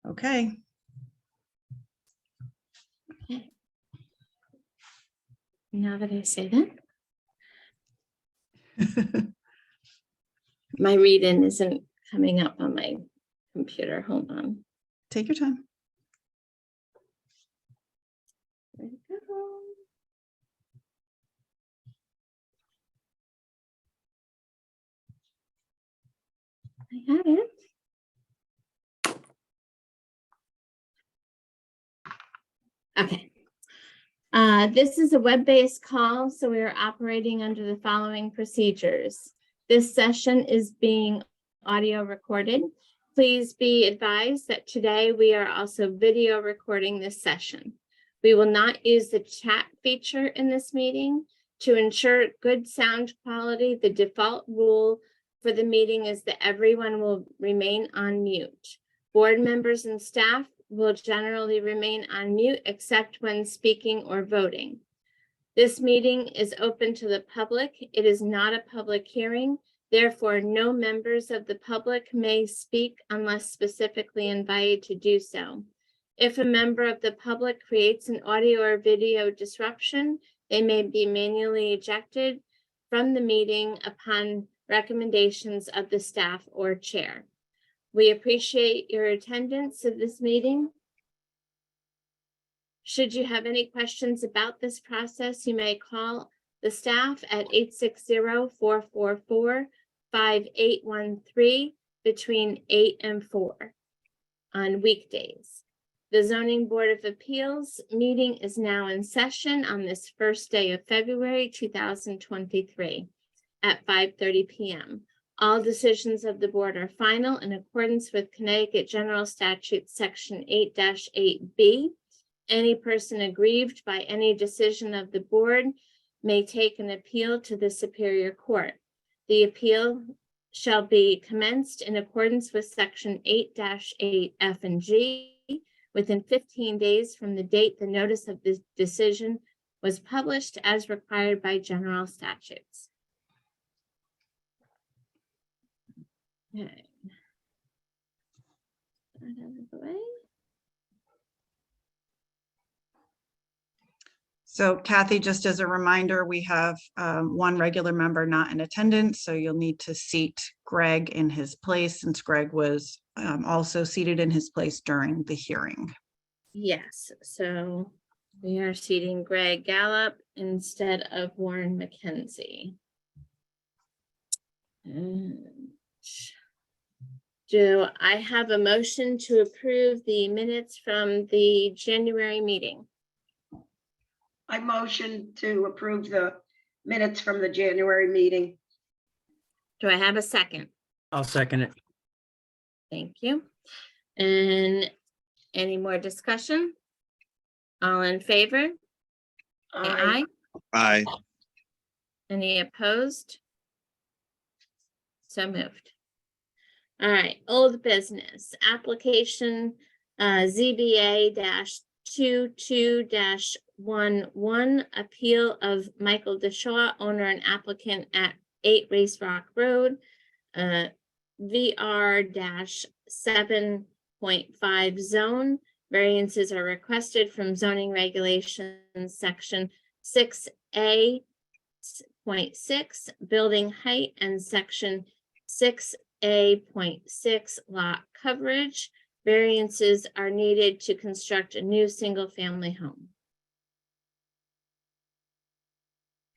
Okay. Now that I say that, my read-in isn't coming up on my computer. Hold on. Take your time. Where'd it go? I had it. Okay. This is a web-based call, so we are operating under the following procedures. This session is being audio recorded. Please be advised that today we are also video recording this session. We will not use the chat feature in this meeting. To ensure good sound quality, the default rule for the meeting is that everyone will remain on mute. Board members and staff will generally remain on mute except when speaking or voting. This meeting is open to the public. It is not a public hearing. Therefore, no members of the public may speak unless specifically invited to do so. If a member of the public creates an audio or video disruption, they may be manually ejected from the meeting upon recommendations of the staff or chair. We appreciate your attendance at this meeting. Should you have any questions about this process, you may call the staff at 860-444-5813 between 8 and 4 on weekdays. The Zoning Board of Appeals meeting is now in session on this first day of February 2023 at 5:30 p.m. All decisions of the board are final in accordance with Connecticut General Statute Section 8-8B. Any person aggrieved by any decision of the board may take an appeal to the Superior Court. The appeal shall be commenced in accordance with Section 8-8 F and G within 15 days from the date the notice of this decision was published as required by general statutes. Okay. That out of the way. So Kathy, just as a reminder, we have one regular member not in attendance, so you'll need to seat Greg in his place since Greg was also seated in his place during the hearing. Yes, so we are seating Greg Gallup instead of Warren McKenzie. And do I have a motion to approve the minutes from the January meeting? I motion to approve the minutes from the January meeting. Do I have a second? I'll second it. Thank you. And any more discussion? All in favor? Say Aye. aye. Aye. Any opposed? So moved. All right, old business, application ZBA-22-11, appeal of Michael DeShaw, owner and applicant at 8 Race Rock Road, VR-7.5 zone. Variances are requested from zoning regulations section 6A.6 building height and section 6A.6 lot coverage. Variances are needed to construct a new single-family home.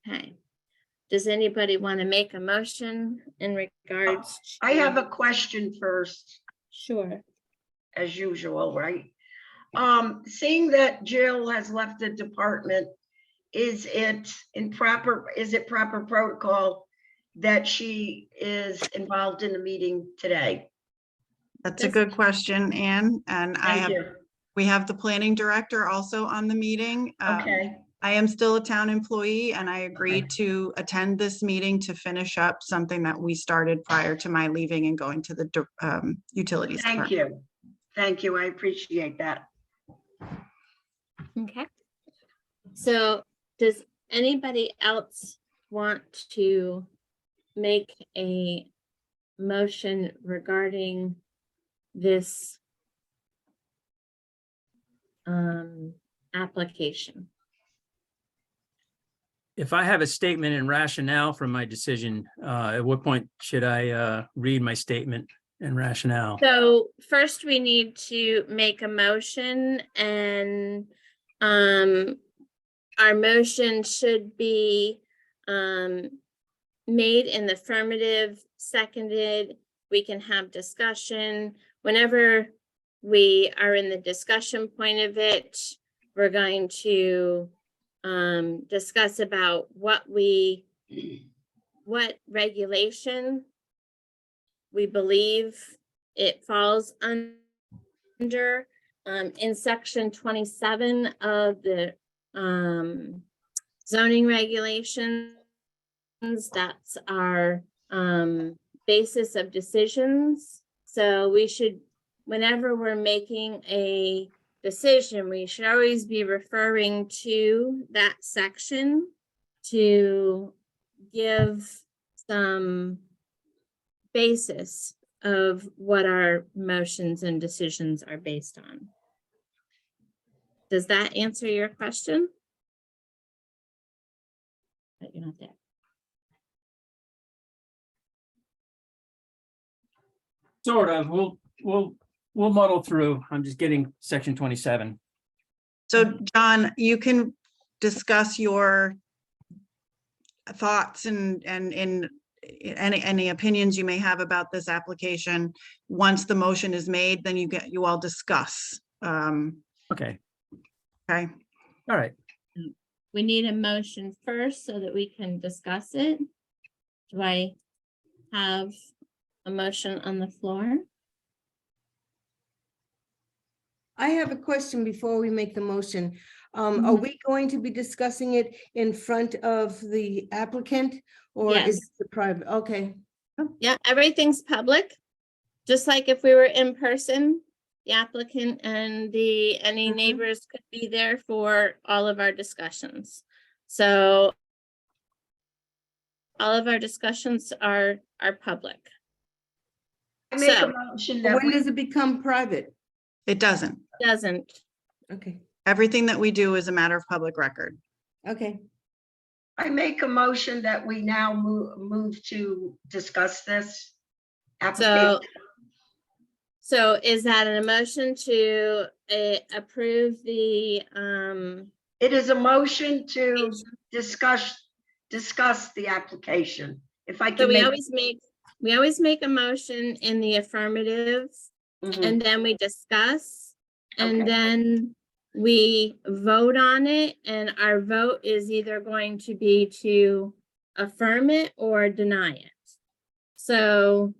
Okay. Does anybody want to make a motion in regards to? I have a question first, Sure. as usual, right? Seeing that Jill has left the department, is it proper protocol that she is involved in the meeting today? That's a good question, Anne, and Thank you. we have the planning director also on the meeting. Okay, I am still a town employee and I agreed to attend this meeting to finish up something that we started prior to my leaving and going to the utilities thank department. you. Thank you, I appreciate that. Okay. So does anybody else want to make a motion regarding this application. If I have a statement and rationale for my decision, at what point should I read my statement and rationale? So first we need to make a motion, and our motion should be made in the affirmative, seconded. We can have discussion. Whenever we are in the discussion point of it, we're going to discuss about what regulation we believe it falls under. In section 27 of the zoning regulations, that's our basis of decisions. So we should, whenever we're making a decision, we should always be referring to that section to give some basis of what our motions and decisions are based on. Does that answer your question? But you're not there. Sort of. We'll muddle through. I'm just getting section 27. So John, you can discuss your thoughts and any opinions you may have about this application. Once the motion is made, then you all discuss. Okay. Okay. All right. We need a motion first so that we can discuss it. Do I have a motion on the floor? I have a question before we make the motion. Are we going to be discussing it in front of the applicant or is Yes. it the private? Okay, Yeah, everything's public. Just like if we were in person, the applicant and any Mhm. neighbors could be there for all of our discussions. So all of our discussions are public. I make a So- motion that when we, does it become private? It doesn't. Doesn't, Okay, Everything that we do is a matter of public record. okay. I make a motion that we now move to discuss this application. so is that an emotion to approve the It is a motion to discuss the application. If I so can we make. always make a motion in the affirmative, Mhm. and then we discuss, and Okay. then we vote on it, and our vote is either going to be to affirm it or deny it. So,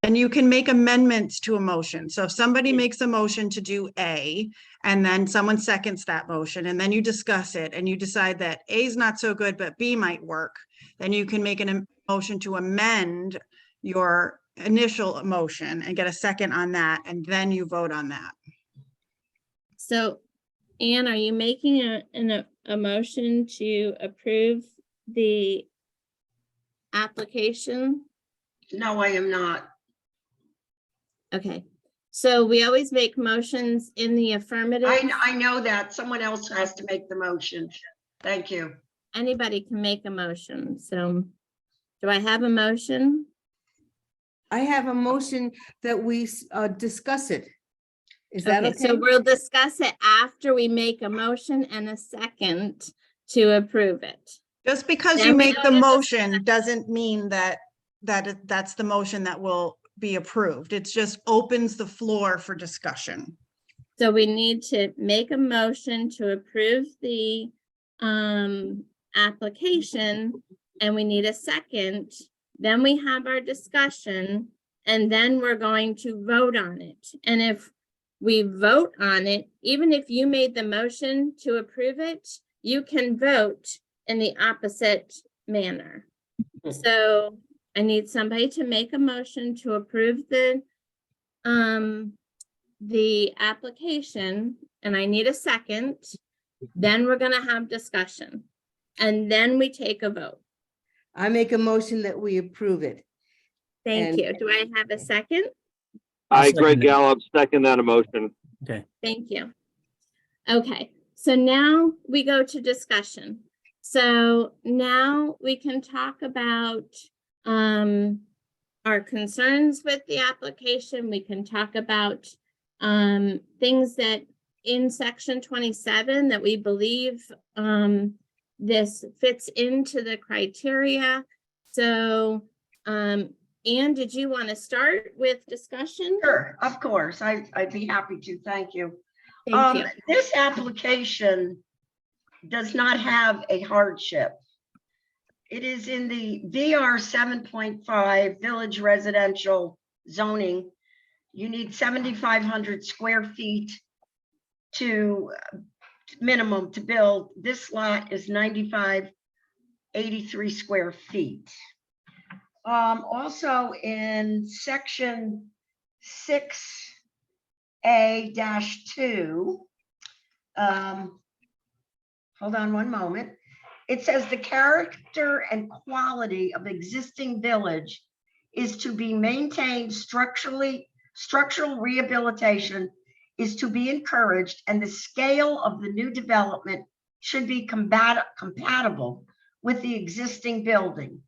And you can make amendments to a motion. So if somebody makes a motion to do A, and then someone seconds that motion, and then you discuss it, and you decide that A is not so good, but B might work, then you can make a motion to amend your initial motion and get a second on that, and then you vote on that. so Anne, are you making a motion to approve the application? No, I am not. Okay, so we always make motions in the affirmative. I know that. Someone else has to make the motion. Thank you. Anybody can make a motion, so do I have a motion? I have a motion that we discuss it. Is that Okay, so okay? we'll discuss it after we make a motion and a second to approve it. Just because Then you we make go the to the motion doesn't mean that's the motion that will be approved. It just opens the floor for discussion. So we need to make a motion to approve the application, and we need a second. Then we have our discussion, and then we're going to vote on it. And if we vote on it, even if you made the motion to approve it, you can vote in the opposite manner. So I need somebody to make a motion to approve the application, and I need a second. Then we're gonna have discussion, and then we take a vote. I make a motion that we approve it. Thank And- you. Do I have a second? I'll Greg second that. Gallup, second that emotion. Okay, Thank you. Okay, so now we go to discussion. So now we can talk about our concerns with the application. We can talk about things that in section 27 that we believe this fits into the criteria. So Anne, did you want to start with discussion? Sure, of course. I'd be happy to. Thank you. Thank you. This application does not have a hardship. It is in the VR 7.5 village residential zoning. You need 7,500 square feet to minimum to build. This lot is 9,583 square feet. Also in section 6A-2, hold on one moment. It says the character and quality of existing village is to be maintained structural rehabilitation is to be encouraged, and the scale of the new development should be compatible with the existing building.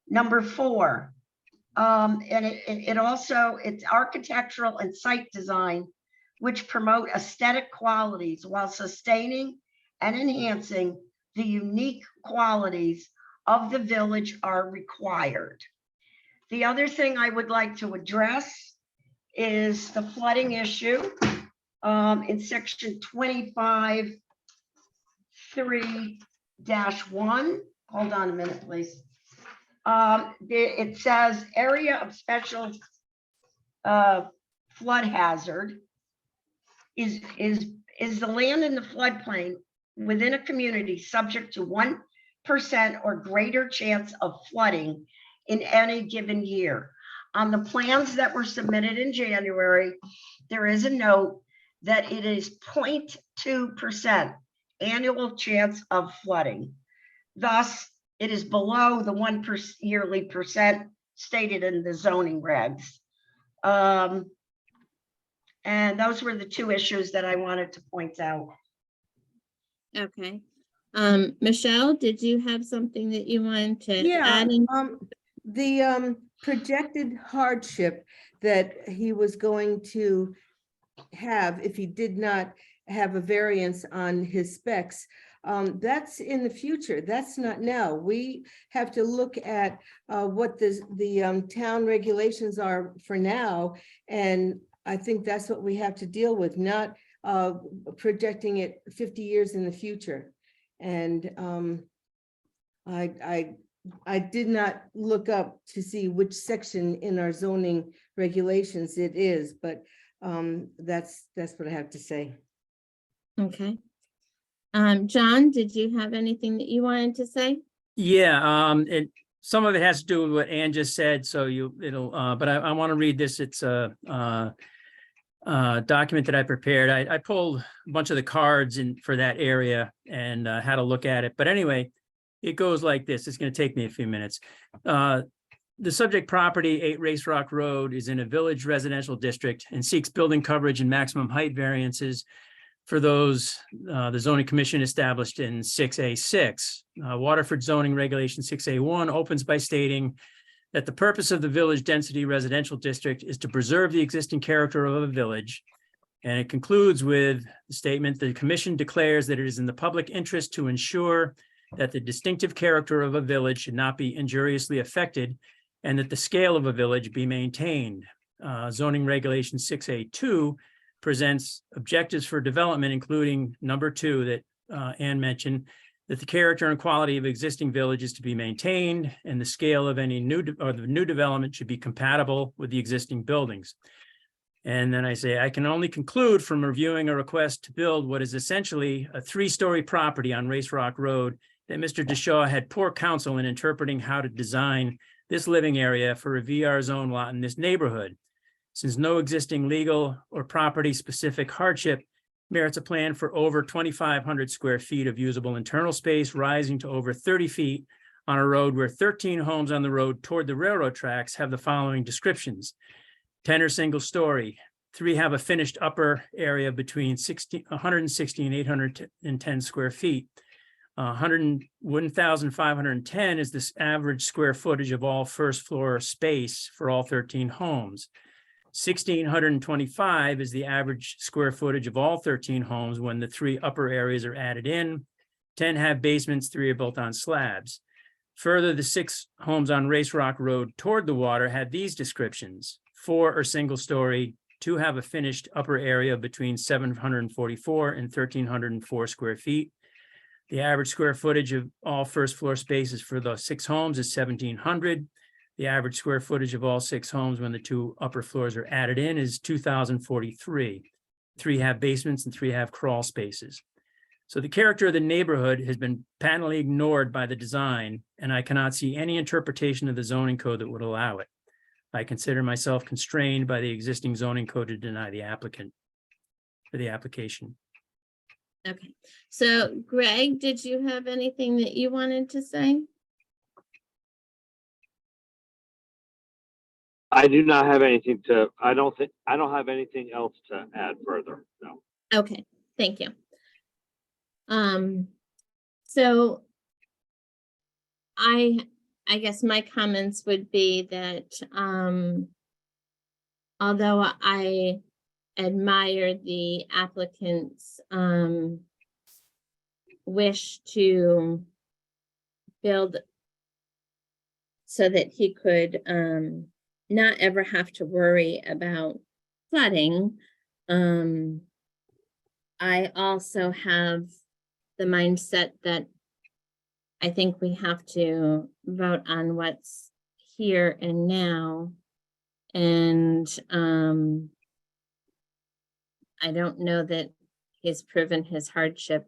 Number 4, and it's architectural and site design, which promote aesthetic qualities while sustaining and enhancing the unique qualities of the village are required. The other thing I would like to address is the flooding issue in section 25(3)(1). Hold on a minute, please. It says area of special flood hazard is the land in the floodplain within a community subject to 1% or greater chance of flooding in any given year. On the plans that were submitted in January, there is a note that it is 0.2% annual chance of flooding. Thus, it is below the 1% yearly percent stated in the zoning regs. And those were the 2 issues that I wanted to point out. Okay. Michelle, did you have something that you wanted to Yeah, add in? the projected hardship that he was going to have if he did not have a variance on his specs, that's in the future. That's not now. We have to look at what the town regulations are for now, and I think that's what we have to deal with, not projecting it 50 years in the future. And I did not look up to see which section in our zoning regulations it is, but that's what I have to say. Okay. John, did you have anything that you wanted to say? yeah, some of it has to do with what Ann just said, so but I want to read this. It's a document that I prepared. I pulled a bunch of the cards in for that area and had a look at it. But anyway, it goes like this. It's going to take me a few minutes. The subject property, 8 Race Rock Road, is in a village residential district and seeks building coverage and maximum height variances for those the zoning commission established in 6A6. Waterford zoning regulation 6A1 opens by stating that the purpose of the village density residential district is to preserve the existing character of a village. And it concludes with the statement, the commission declares that it is in the public interest to ensure that the distinctive character of a village should not be injuriously affected and that the scale of a village be maintained. Zoning regulation 6A2 presents objectives for development, including number 2 that Ann mentioned, that the character and quality of existing villages to be maintained and the scale of any new development should be compatible with the existing buildings. And then I say, I can only conclude from reviewing a request to build what is essentially a 3-story property on Race Rock Road that Mr. DeShaw had poor counsel in interpreting how to design this living area for a VR zone lot in this neighborhood. Since no existing legal or property specific hardship merits a plan for over 2,500 square feet of usable internal space rising to over 30 feet on a road where 13 homes on the road toward the railroad tracks have the following descriptions. 10 are single story. 3 have a finished upper area between 160 and 810 square feet. 1,510 is this average square footage of all first floor space for all 13 homes. 1,625 is the average square footage of all 13 homes when the 3 upper areas are added in. 10 have basements, 3 are built on slabs. Further, the 6 homes on Race Rock Road toward the water had these descriptions. 4 are single story, 2 have a finished upper area between 744 and 1,304 square feet. The average square footage of all first floor spaces for the 6 homes is 1,700. The average square footage of all 6 homes when the 2 upper floors are added in is 2,043. 3 have basements and 3 have crawl spaces. So the character of the neighborhood has been patently ignored by the design, and I cannot see any interpretation of the zoning code that would allow it. I consider myself constrained by the existing zoning code to deny the applicant for the application. Okay, so Greg, did you have anything that you wanted to say? I do not have anything to, I don't have anything else to add further, no. Okay, thank you. So I guess my comments would be that, although I admire the applicant's, wish to build so that he could, not ever have to worry about flooding, I also have the mindset that I think we have to vote on what's here and now. And I don't know that he's proven his hardship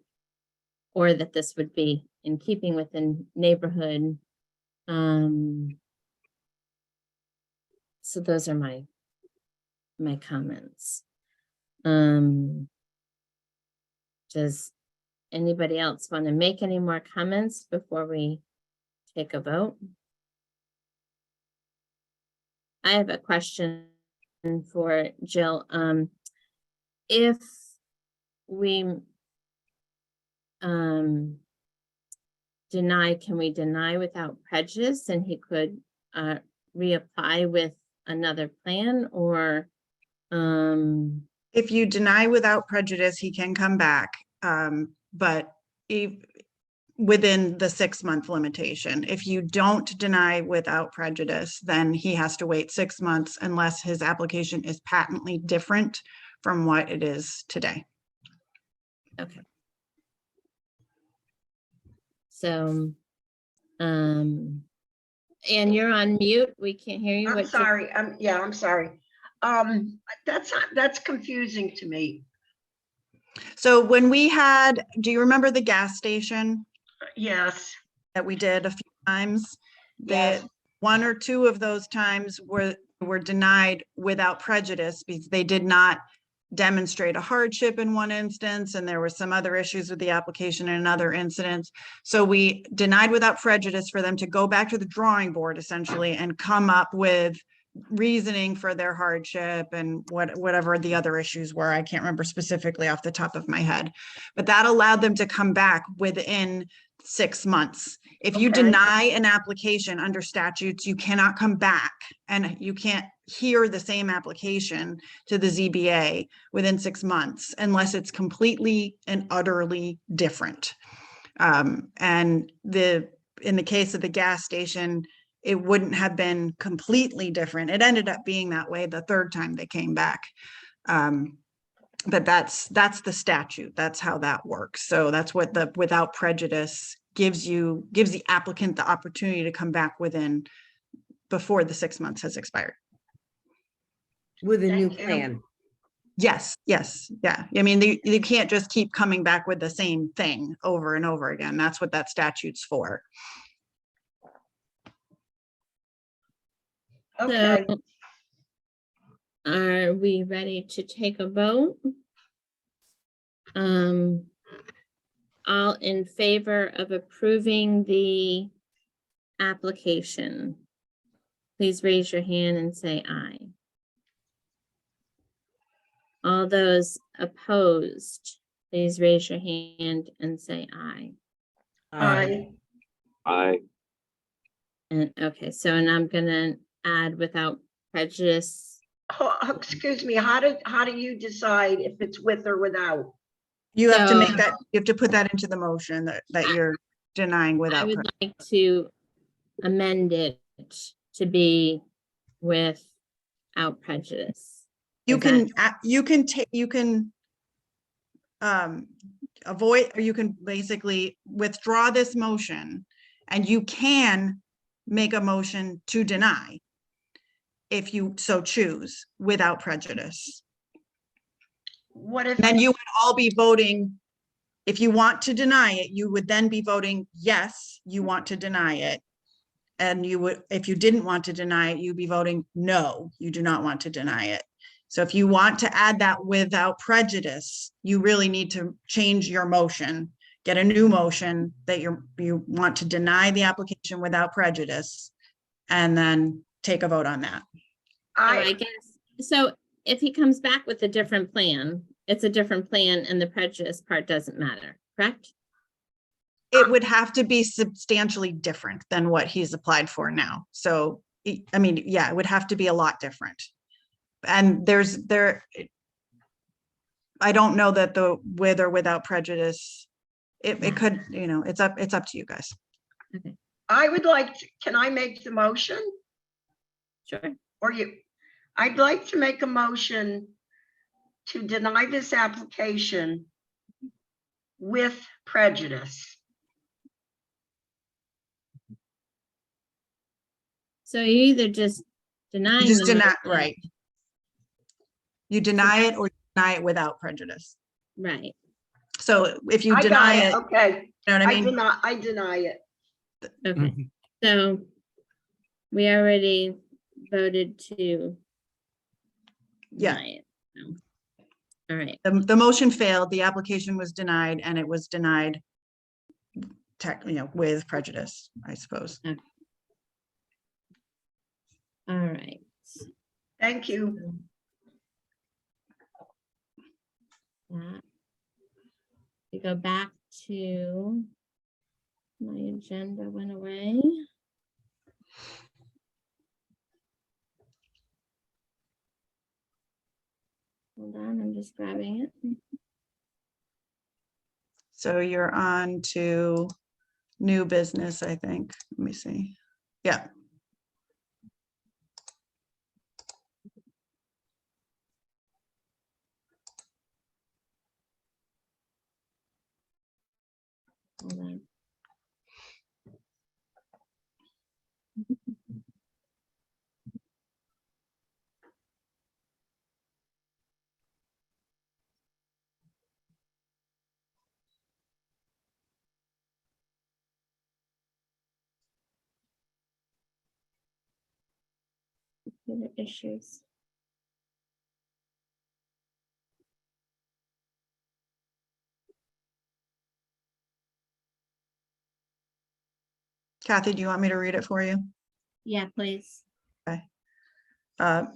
or that this would be in keeping with the neighborhood. So those are my comments. Does anybody else want to make any more comments before we take a vote? I have a question for Jill. If we deny, can we deny without prejudice and he could reapply with another plan, or If you deny without prejudice, he can come back, but within the 6-month limitation. If you don't deny without prejudice, then he has to wait 6 months unless his application is patently different from what it is today. okay. So, and you're on mute. We can't hear you. I'm What you- sorry, I'm sorry. That's confusing to me. So when we had, do you remember the gas station Yes, that we did a few times? Yes. That 1 or 2 of those times were denied without prejudice because they did not demonstrate a hardship in one instance, and there were some other issues with the application in another instance. So we denied without prejudice for them to go back to the drawing board essentially and come up with reasoning for their hardship and whatever the other issues were. I can't remember specifically off the top of my head, but that allowed them to come back within 6 months. If you Okay. deny an application under statutes, you cannot come back and you can't hear the same application to the ZBA within 6 months unless it's completely and utterly different. And in the case of the gas station, it wouldn't have been completely different. It ended up being that way the 3rd time they came back. But that's the statute. That's how that works. So that's what the without prejudice gives the applicant the opportunity to come back before the 6 months has expired. With a new Thank you. plan. Yes, yeah. I mean, you can't just keep coming back with the same thing over and over again. That's what that statute's for. okay. So, are we ready to take a vote? All in favor of approving the application, please raise your hand and say aye. All those opposed, please raise your hand and say aye. I, And okay, so and I'm gonna add without prejudice. excuse me, how do you decide if it's with or without? You have to make So- that, you have to put that into the motion that you're denying I without. would like to amend it to be without prejudice. You Is can, you can take, you can avoid, or you can basically withdraw this motion, and you can make a motion to deny if you so choose, without prejudice. What if, Then you would all be voting, if you want to deny it, you would then be voting, yes, you want to deny it. And you would, if you didn't want to deny it, you'd be voting, no, you do not want to deny it. So if you want to add that without prejudice, you really need to change your motion, get a new motion that you want to deny the application without prejudice, and then take a vote on that. I guess, so if he comes back with a different plan, it's a different plan and the prejudice part doesn't matter, correct? It would have to be substantially different than what he's applied for now. So, I mean, yeah, it would have to be a lot different. And I don't know that the with or without prejudice, it could, you know, it's up to you guys. I would like, can I make the motion? Sure. Or I'd like to make a motion to deny this application with prejudice. So you either just deny. You just deny, right. You deny it or deny it without prejudice. Right. So if you I got deny it, it, okay. you know what I mean? I deny it. Okay, so we already voted to Yeah. deny it. So, all right, The motion failed, the application was denied, and it was denied with prejudice, I suppose. all right. Thank you. We go back to my agenda went away. Hold on, I'm just grabbing it. So you're on to new business, I think. Let me see. Yeah, Hold on. Computer issues. Kathy, do you want me to read it for you? Yeah, please.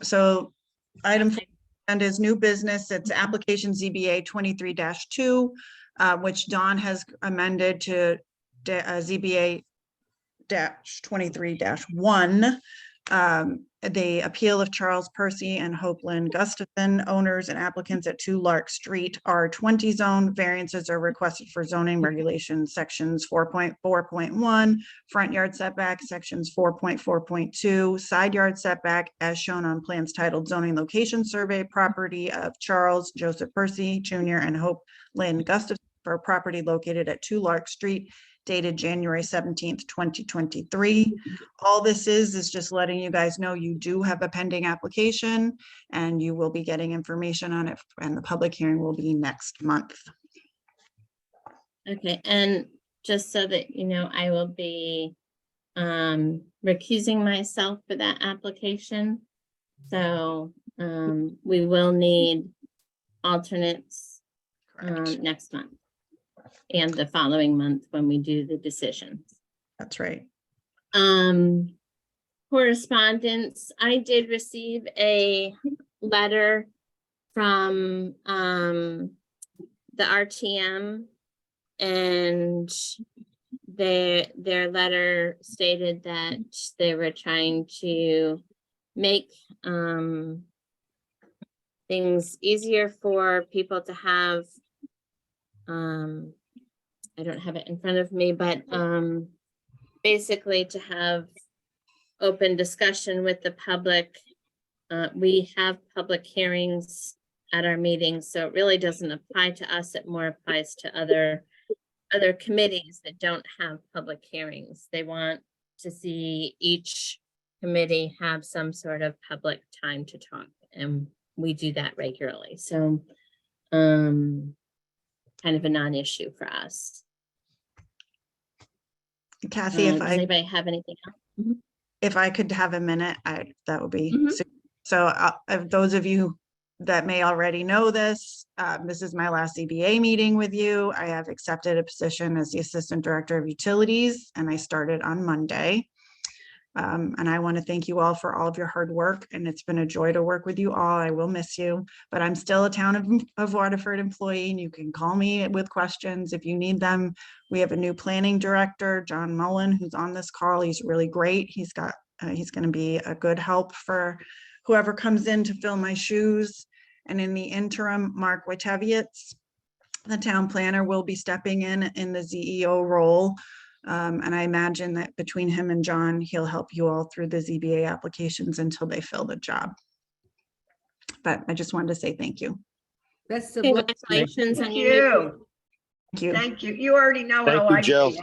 So item and is new business, it's application ZBA 23-2, which Dawn has amended to ZBA 23-1. The appeal of Charles Percy and Hopeland Gustafson, owners and applicants at 2 Lark Street, R20 zone. Variances are requested for zoning regulations, sections 4.4.1, front yard setback, sections 4.4.2, side yard setback, as shown on plans titled zoning location survey, property of Charles Joseph Percy Jr. and Hope Lynn Gustafson for a property located at 2 Lark Street, dated January 17th, 2023. All this is just letting you guys know you do have a pending application and you will be getting information on it, and the public hearing will be next month. Okay, and just so that you know, I will be recusing myself for that application. So we will need alternates Correct. next month and the following month when we do the decisions. That's right. Correspondence, I did receive a letter from the RTM, and their letter stated that they were trying to make things easier for people to have, I don't have it in front of me, but basically to have open discussion with the public. We have public hearings at our meetings, so it really doesn't apply to us. It more applies to other committees that don't have public hearings. They want to see each committee have some sort of public time to talk, and we do that regularly. So kind of a non-issue for us. Kathy, if Does I, anybody have anything else? if I could have a minute, that would be, Mhm. so of those of you that may already know this, this is my last ZBA meeting with you. I have accepted a position as the Assistant Director of Utilities, and I started on Monday. And I want to thank you all for all of your hard work, and it's been a joy to work with you all. I will miss you, but I'm still a Town of Waterford employee, and you can call me with questions if you need them. We have a new planning director, John Mullen, who's on this call. He's really great. He's going to be a good help for whoever comes in to fill my shoes. And in the interim, Mark Wojciechowicz, the town planner, will be stepping in the ZEO role. And I imagine that between him and John, he'll help you all through the ZBA applications until they fill the job. But I just wanted to say thank you. Best of luck. Congratulations on Thank your new. you. Thank you. Thank you. You already know Thank how you, I Jill. feel.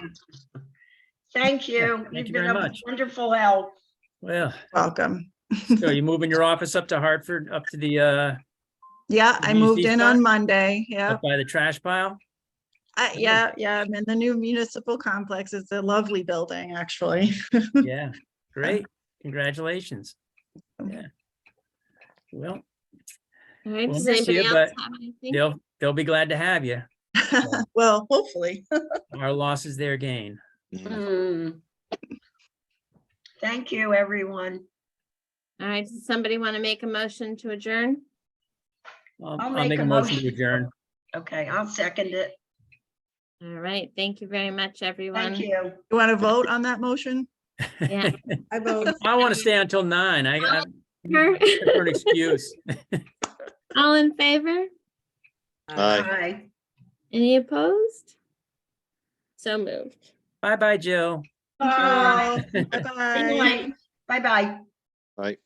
Thank you. thank You've you been very a much. wonderful help. Well, Welcome. so you moving your office up to Hartford, up to the, Yeah, I DC moved in on spot? Monday. Yeah. up by the trash pile? Yeah, I'm in the new municipal complex. It's a lovely building, actually. Yeah, great. Congratulations. Yeah. Well, All right, We'll does miss anybody you, else but have anything? they'll be glad to have you. Well, hopefully. Our loss is their gain. Mm. Thank you, everyone. All right, does somebody want to make a motion to adjourn? I'll make a motion to adjourn. Okay, I'll second it. All right, thank you very much, everyone. Thank you. You want to vote on that motion? Yeah. I vote. I want to stay until 9. I'm Her- for an excuse. All in favor? Aye. Bye. Any opposed? So moved. Bye-bye, Jill. Bye. Bye-bye. Bye-bye. Aye.